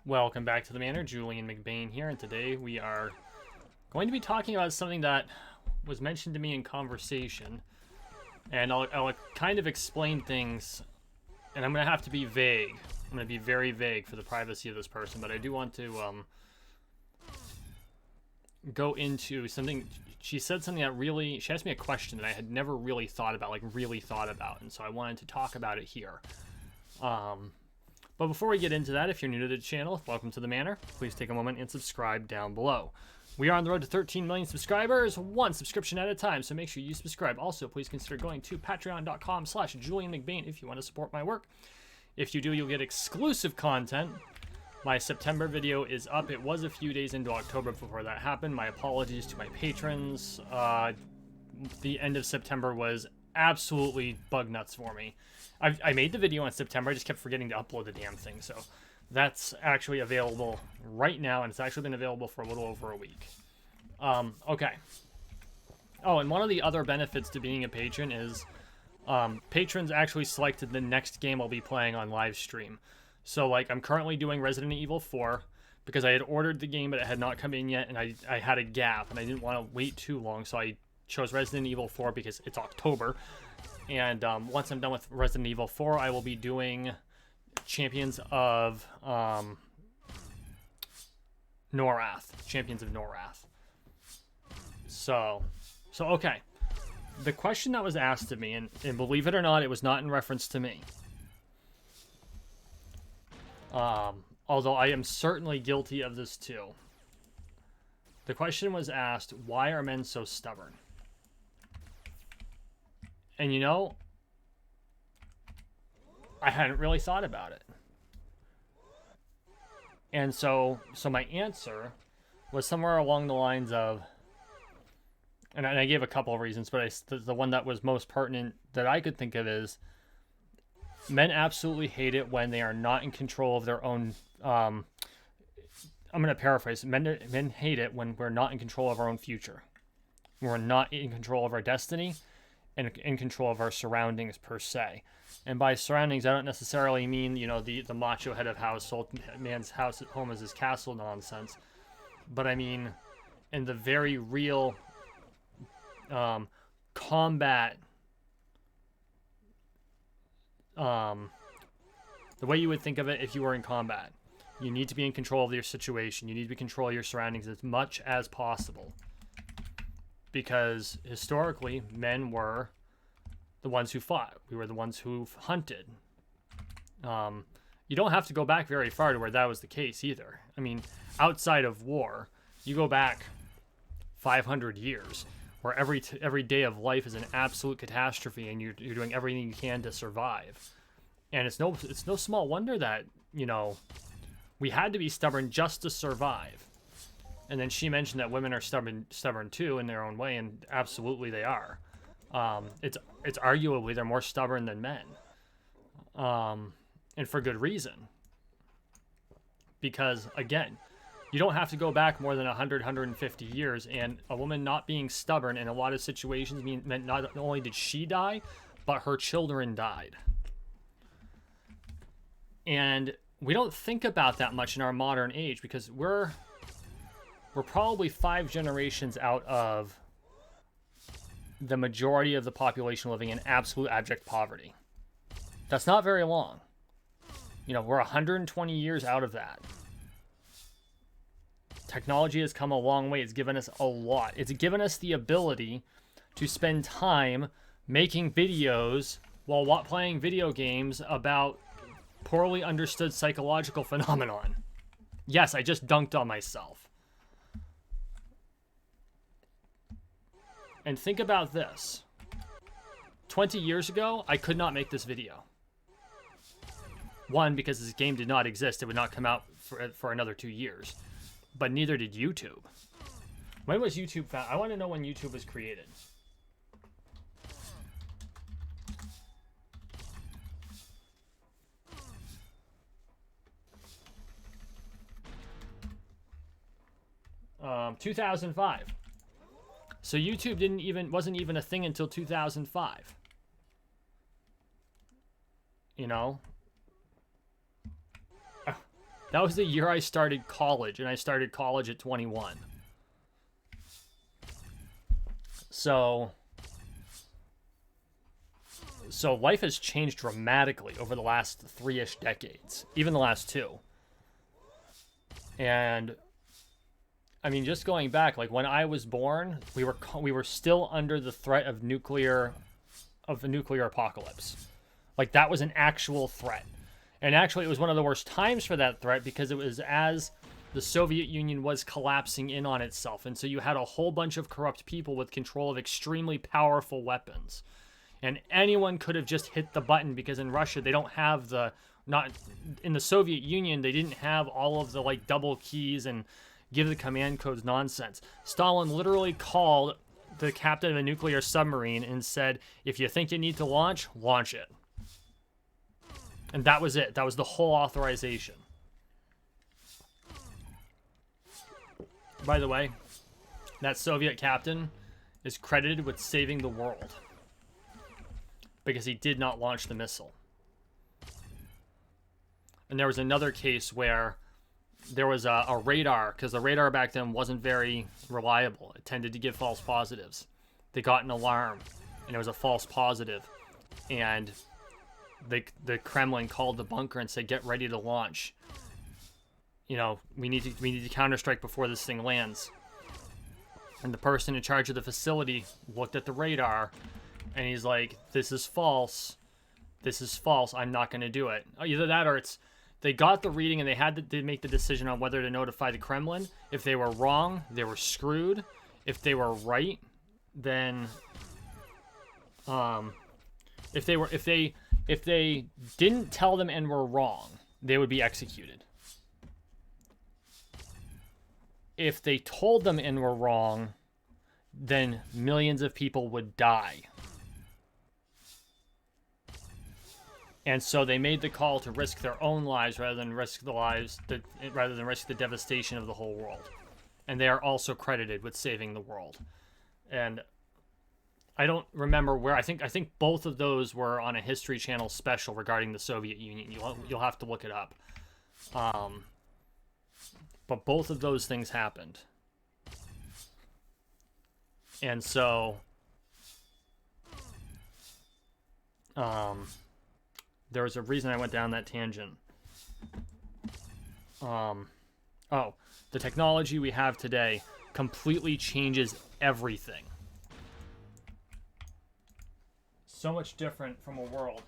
Welcome back to the Manor. Julian McBain here, and today we are going to be talking about something that was mentioned to me in conversation, and I'll kind of explain things, and I'm going to have to be vague. I'm going to be very vague for the privacy of this person, but I do want to go into something. She said something that really, she asked me a question that I had never really thought about, and so I wanted to talk about it here. But before we get into that, if you're new to the channel, welcome to the Manor. Please take a moment and subscribe down below. We are on the road to 13 million subscribers, one subscription at a time, so make sure you subscribe. Also, please consider going to patreon.com/JulianMcBain if you want to support my work. If you do, you'll get exclusive content. My September video is up. It was a few days into October before that happened. My apologies to my patrons. The end of September was absolutely bug nuts for me. I made the video in September. I just kept forgetting to upload the damn thing. So that's actually available right now, and it's actually been available for a little over a week. Okay. Oh, and one of the other benefits to being a patron is patrons actually selected the next game I'll be playing on live stream. So, like, I'm currently doing Resident Evil 4 because I had ordered the game, but it had not come in yet, and I had a gap, and I didn't want to wait too long, so I chose Resident Evil 4 because it's October. And once I'm done with Resident Evil 4, I will be doing Champions of Norath. Champions of Norath. So okay. The question that was asked of me, and believe it or not, it was not in reference to me. Although I am certainly guilty of this too. The question was asked, why are men so stubborn? And you know, I hadn't really thought about it. And so my answer was somewhere along the lines of, and I gave a couple of reasons, but the one that was most pertinent that I could think of is, men absolutely hate it when they are not in control of their own, I'm going to paraphrase, men hate it when we're not in control of our own future. We're not in control of our destiny and in control of our surroundings per se. And by surroundings, I don't necessarily mean, you know, the macho head of household, man's house at home is his castle nonsense. But I mean, in the very real combat, the way you would think of it if you were in combat. You need to be in control of your situation. You need to control your surroundings as much as possible. Because historically, men were the ones who fought. We were the ones who hunted. You don't have to go back very far to where that was the case either. I mean, outside of war, you go back 500 years, where every day of life is an absolute catastrophe, and you're doing everything you can to survive. And it's no small wonder that, you know, we had to be stubborn just to survive. And then she mentioned that women are stubborn too in their own way, and absolutely they are. It's arguably they're more stubborn than men, and for good reason. Because again, you don't have to go back more than 100, 150 years, and a woman not being stubborn in a lot of situations meant not only did she die, but her children died. And we don't think about that much in our modern age because we're probably 5 generations out of the majority of the population living in absolute abject poverty. That's not very long. You know, we're 120 years out of that. Technology has come a long way. It's given us a lot. It's given us the ability to spend time making videos while playing video games about poorly understood psychological phenomenon. Yes, I just dunked on myself. And think about this. 20 years ago, I could not make this video. One, because this game did not exist. It would not come out for another 2 years. But neither did YouTube. When was YouTube found? I want to know when YouTube was created. Um, 2005. So YouTube wasn't even a thing until 2005. You know? That was the year I started college, and I started college at 21. So life has changed dramatically over the last 3-ish decades, even the last 2. And I mean, just going back, like when I was born, we were still under the threat of the nuclear apocalypse. Like that was an actual threat. And actually it was one of the worst times for that threat because it was as the Soviet Union was collapsing in on itself. And so you had a whole bunch of corrupt people with control of extremely powerful weapons. And anyone could have just hit the button because in Russia they don't have not in the Soviet Union they didn't have all of the like double keys and give the command codes nonsense. Stalin literally called the captain of a nuclear submarine and said, if you think you need to launch it. And that was it. That was the whole authorization. By the way, that Soviet captain is credited with saving the world because he did not launch the missile. And there was another case where there was a radar, because the radar back then wasn't very reliable. It tended to give false positives. They got an alarm, and it was a false positive. And the Kremlin called the bunker and said, get ready to launch. You know, we need to counterstrike before this thing lands. And the person in charge of the facility looked at the radar, and he's like, this is false. This is false. I'm not going to do it. Either that or they got the reading and they had to make the decision on whether to notify the Kremlin. If they were wrong, they were screwed. If they were right, then if they didn't tell them and were wrong, they would be executed. If they told them and were wrong, then millions of people would die. And so they made the call to risk their own lives rather than risk the devastation of the whole world. And they are also credited with saving the world. And I don't remember where. I think both of those were on a History Channel special regarding the Soviet Union. You'll have to look it up. But both of those things happened. And so there was a reason I went down that tangent. The technology we have today completely changes everything. So much different from a world.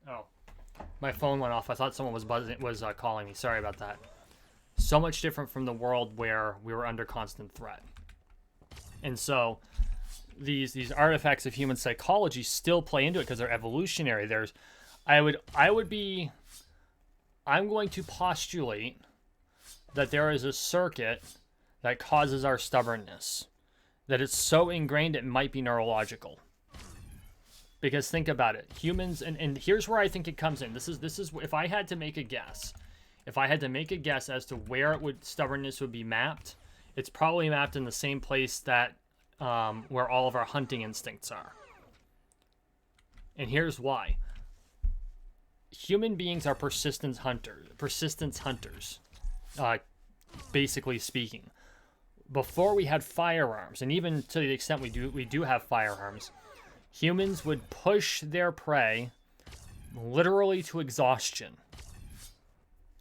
Oh, my phone went off. I thought someone was calling me. Sorry about that. So much different from the world where we were under constant threat. And so these artifacts of human psychology still play into it because they're evolutionary. I'm going to postulate that there is a circuit that causes our stubbornness, that it's so ingrained it might be neurological. Because think about it, humans, and here's where I think it comes in. This is if I had to make a guess as to where stubbornness would be mapped, it's probably mapped in the same place that where all of our hunting instincts are. And here's why. Human beings are persistence hunters, basically speaking. Before we had firearms, and even to the extent we do have firearms, humans would push their prey literally to exhaustion,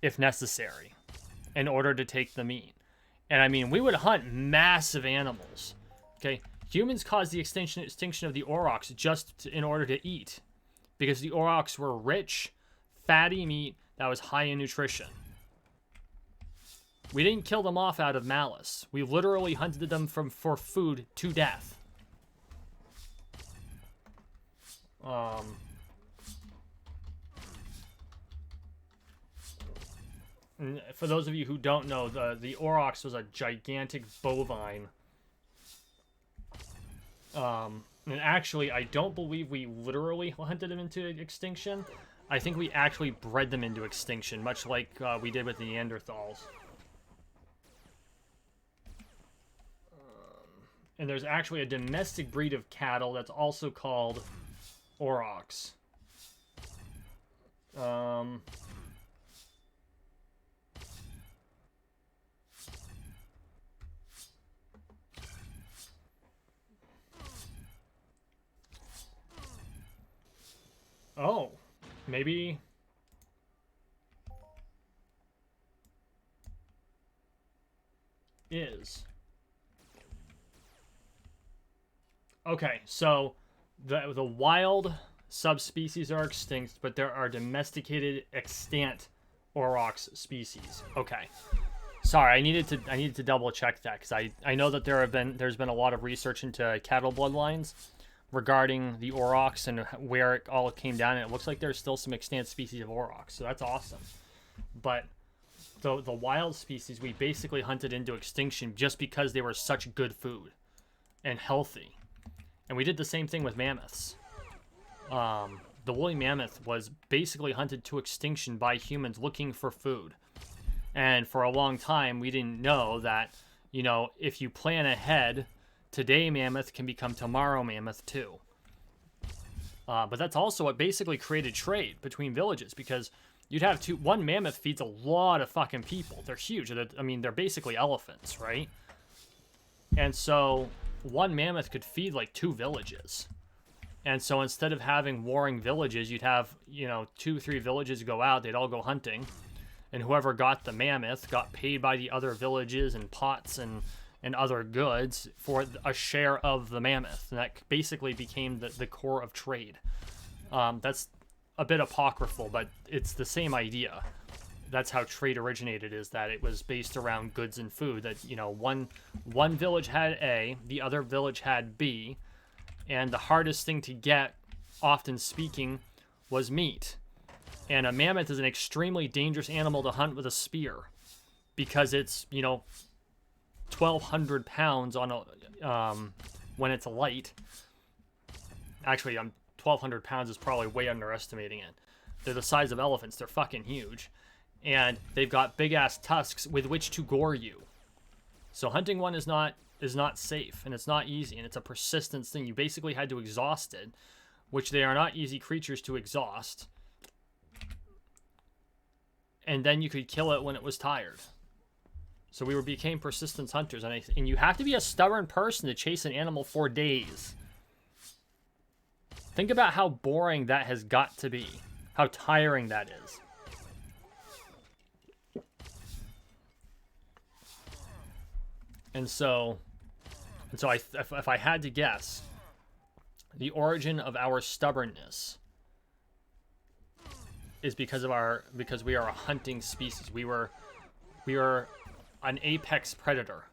if necessary, in order to take the meat. And I mean, we would hunt massive animals. Okay, humans caused the extinction of the aurochs in order to eat, because the aurochs were rich, fatty meat that was high in nutrition. We didn't kill them off out of malice. We literally hunted them for food to death. And for those of you who don't know, the aurochs was a gigantic bovine. And actually, I don't believe we literally hunted them into extinction. I think we actually bred them into extinction, much like we did with the Neanderthals. And there's actually a domestic breed of cattle that's also called aurochs. Um, oh, maybe. Is. Okay, so the wild subspecies are extinct, but there are domesticated extant aurochs species. Okay. Sorry, I needed to double check that because I know that there's been a lot of research into cattle bloodlines regarding the aurochs and where it all came down, and it looks like there's still some extant species of aurochs, so that's awesome. But the wild species we basically hunted into extinction just because they were such good food and healthy. And we did the same thing with mammoths. The woolly mammoth was basically hunted to extinction by humans looking for food. And for a long time, we didn't know that, you know, if you plan ahead, today mammoth can become tomorrow mammoth too. But that's also what basically created trade between villages, because you'd have one mammoth feeds a lot of fucking people. They're huge. I mean, they're basically elephants, right? And so one mammoth could feed like 2 villages. And so instead of having warring villages, you'd have, you know, 2-3 villages go out, they'd all go hunting, and whoever got the mammoth got paid by the other villages and pots and other goods for a share of the mammoth. And that basically became the core of trade. That's a bit apocryphal, but it's the same idea. That's how trade originated, is that it was based around goods and food. That, you know, one village had A, the other village had B, and the hardest thing to get, often speaking, was meat. And a mammoth is an extremely dangerous animal to hunt with a spear, because it's, you know, 1,200 pounds on a when it's light. Actually, 1,200 pounds is probably way underestimating it. They're the size of elephants. They're fucking huge. And they've got big ass tusks with which to gore you. So hunting one is not safe, and it's not easy, and it's a persistence thing. You basically had to exhaust it, which they are not easy creatures to exhaust. And then you could kill it when it was tired. So we became persistence hunters, and you have to be a stubborn person to chase an animal for days. Think about how boring that has got to be, how tiring that is. And so if I had to guess, the origin of our stubbornness is because we are a hunting species. We were an apex predator,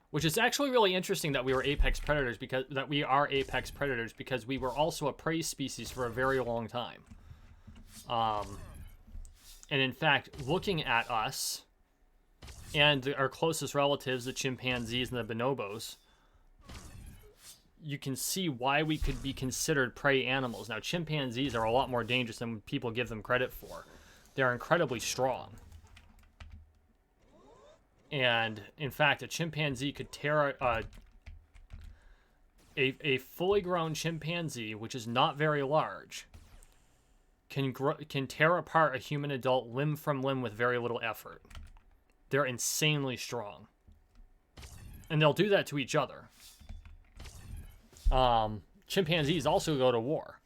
which is actually really interesting that we are apex predators, because we were also a prey species for a very long time. And in fact, looking at us and our closest relatives, the chimpanzees and the bonobos, you can see why we could be considered prey animals. Now, chimpanzees are a lot more dangerous than people give them credit for. They're incredibly strong. And, in fact, a chimpanzee could tear a fully grown chimpanzee, which is not very large, can tear apart a human adult limb from limb with very little effort. They're insanely strong. And they'll do that to each other. Chimpanzees also go to war.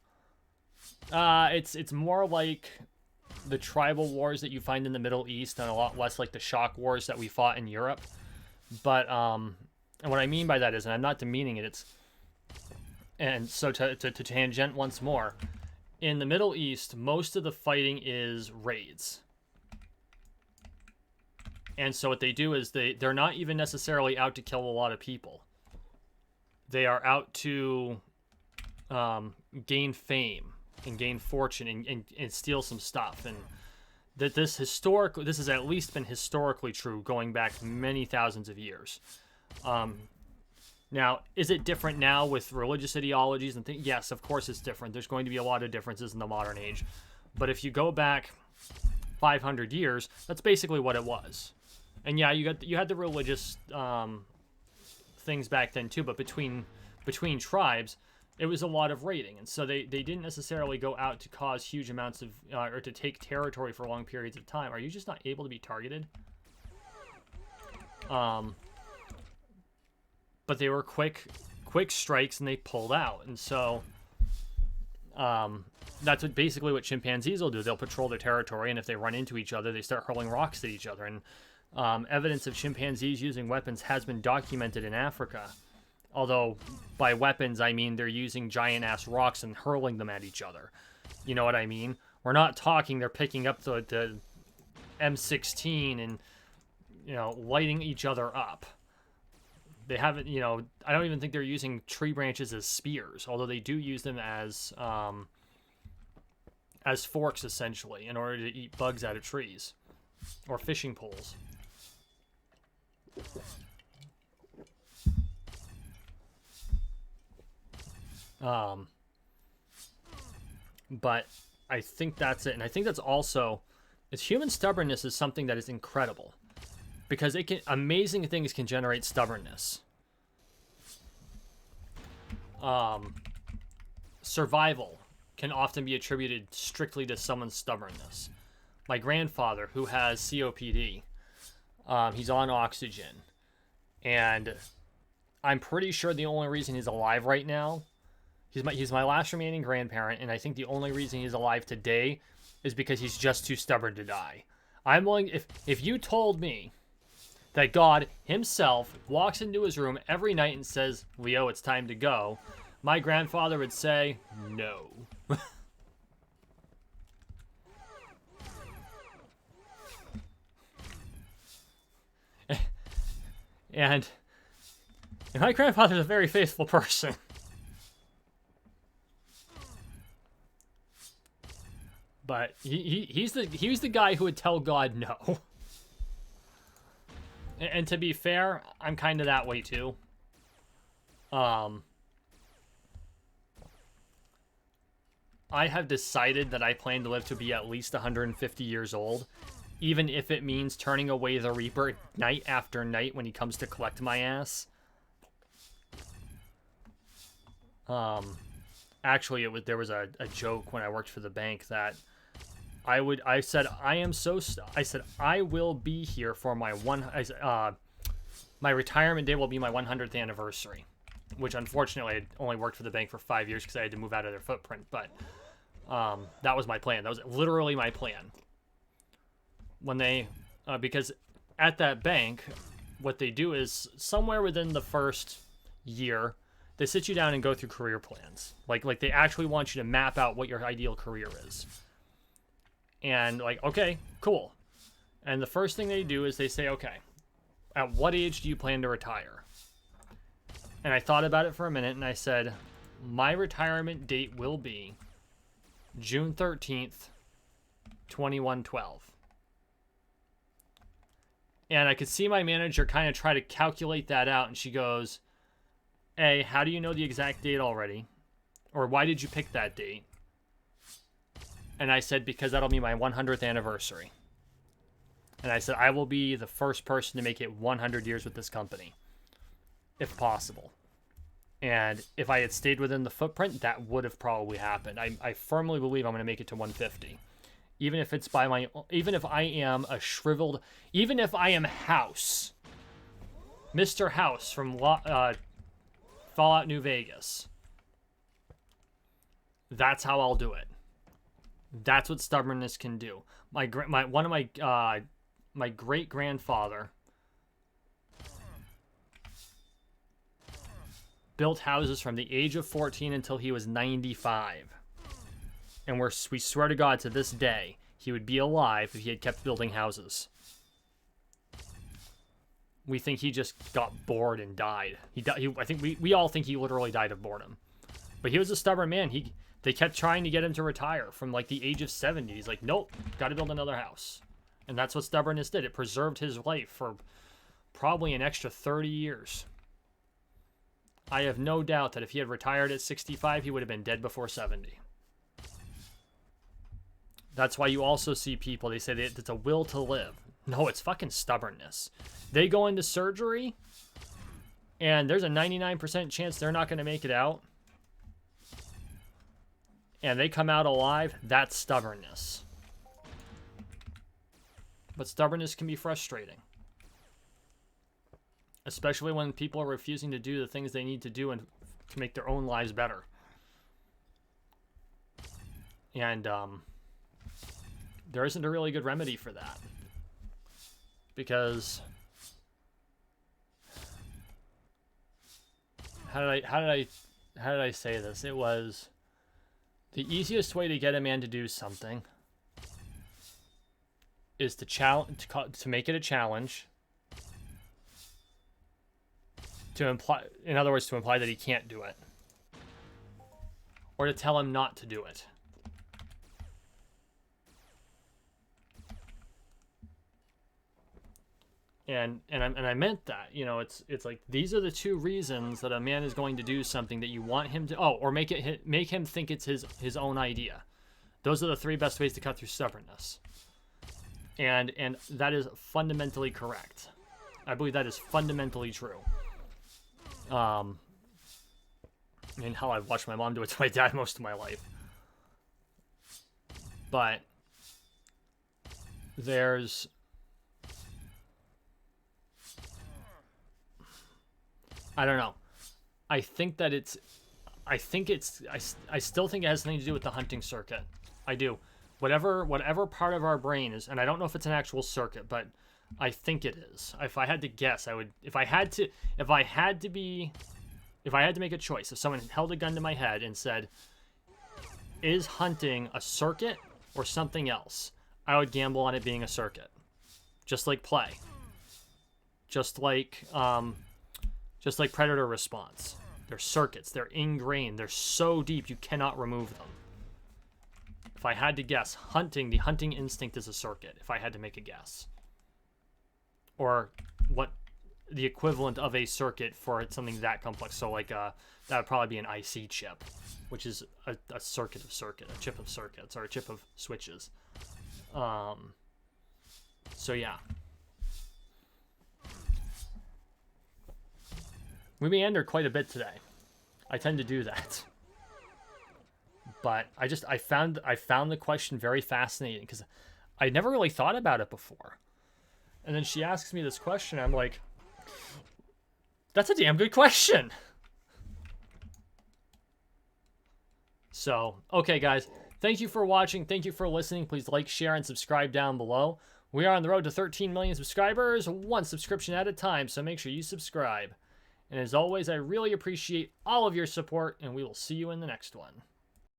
It's more like the tribal wars that you find in the Middle East, and a lot less like the shock wars that we fought in Europe. But and what I mean by that is, and I'm not demeaning it, and so to tangent once more, in the Middle East, most of the fighting is raids. And so what they do is they're not even necessarily out to kill a lot of people. They are out to gain fame and gain fortune and steal some stuff. And that this has at least been historically true, going back many thousands of years. Now, is it different now with religious ideologies and things? Yes, of course it's different. There's going to be a lot of differences in the modern age. But if you go back 500 years, that's basically what it was. And yeah, you had the religious things back then too, but between tribes, it was a lot of raiding, and so they didn't necessarily go out to cause huge amounts of or to take territory for long periods of time. Are you just not able to be targeted? But they were quick strikes, and they pulled out, and so that's basically what chimpanzees will do. They'll patrol their territory, and if they run into each other, they start hurling rocks at each other. And evidence of chimpanzees using weapons has been documented in Africa. Although, by weapons, I mean they're using giant-ass rocks and hurling them at each other. You know what I mean? We're not talking they're picking up the M16 and, lighting each other up. They haven't, I don't even think they're using tree branches as spears, although they do use them as forks, essentially, in order to eat bugs out of trees. Or fishing poles. But I think that's it. And I think that's also, human stubbornness is something that is incredible. Because amazing things can generate stubbornness. Survival can often be attributed strictly to someone's stubbornness. My grandfather, who has COPD, he's on oxygen. And I'm pretty sure the only reason he's alive right now, he's my last remaining grandparent, and I think the only reason he's alive today is because he's just too stubborn to die. I'm willing, if you told me that God himself walks into his room every night and says, Leo, it's time to go, my grandfather would say, no. And my grandfather's a very faithful person. But he was the guy who would tell God no. And to be fair, I'm kind of that way too. I have decided that I plan to live to be at least 150 years old, even if it means turning away the Reaper night after night when he comes to collect my ass. Actually, there was a joke when I worked for the bank that I said I will be here for my my retirement day will be my 100th anniversary, which unfortunately I only worked for the bank for 5 years because I had to move out of their footprint. But that was my plan. That was literally my plan. When they because at that bank, what they do is somewhere within the first year, they sit you down and go through career plans. Like they actually want you to map out what your ideal career is. And okay, cool. And the first thing they do is they say, okay, at what age do you plan to retire? And I thought about it for a minute and I said, my retirement date will be June 13th, 2112. And I could see my manager kind of try to calculate that out, and she goes, A, how do you know the exact date already? Or why did you pick that date? And I said, because that'll be my 100th anniversary. And I said, I will be the first person to make it 100 years with this company, if possible. And if I had stayed within the footprint, that would have probably happened. I firmly believe I'm going to make it to 150. Even if it's even if I am even if I am House, Mr. House from Fallout New Vegas. That's how I'll do it. That's what stubbornness can do. My great grandfather built houses from the age of 14 until he was 95. And we swear to God to this day, he would be alive if he had kept building houses. We think he just got bored and died. I think we all think he literally died of boredom. But he was a stubborn man. They kept trying to get him to retire from the age of 70. He's like, nope, got to build another house. And that's what stubbornness did. It preserved his life for probably an extra 30 years. I have no doubt that if he had retired at 65, he would have been dead before 70. That's why you also see people, they say that it's a will to live. No, it's fucking stubbornness. They go into surgery, and there's a 99% chance they're not going to make it out. and they come out alive, that's stubbornness. But stubbornness can be frustrating. Especially when people are refusing to do the things they need to do and to make their own lives better. And there isn't a really good remedy for that. Because how did I say this? It was the easiest way to get a man to do something is to make it a challenge, to imply, in other words, to imply that he can't do it, or to tell him not to do it. And I meant that, you know, it's like these are the two reasons that a man is going to do something that you want him to, or make him think it's his own idea. Those are the three best ways to cut through stubbornness. And that is fundamentally correct. I believe that is fundamentally true. And hell, I've watched my mom do it to my dad most of my life. But there's I don't know. I think that I still think it has something to do with the hunting circuit. I do. Whatever part of our brain is, and I don't know if it's an actual circuit, but I think it is. If I had to guess, I would, if I had to make a choice, if someone held a gun to my head and said, is hunting a circuit or something else? I would gamble on it being a circuit. Just like play. Just like predator response. They're circuits. They're ingrained. They're so deep you cannot remove them. If I had to guess, the hunting instinct is a circuit, if I had to make a guess. Or what the equivalent of a circuit for something that complex. So like that would probably be an IC chip, which is a circuit of circuit, a chip of circuits, or a chip of switches. So yeah. We meandered quite a bit today. I tend to do that. But I found the question very fascinating because I never really thought about it before. And then she asks me this question, I'm like, that's a damn good question. So, okay guys, thank you for watching, thank you for listening. Please like, share, and subscribe down below. We are on the road to 13 million subscribers, one subscription at a time, so make sure you subscribe. And as always, I really appreciate all of your support, and we will see you in the next one.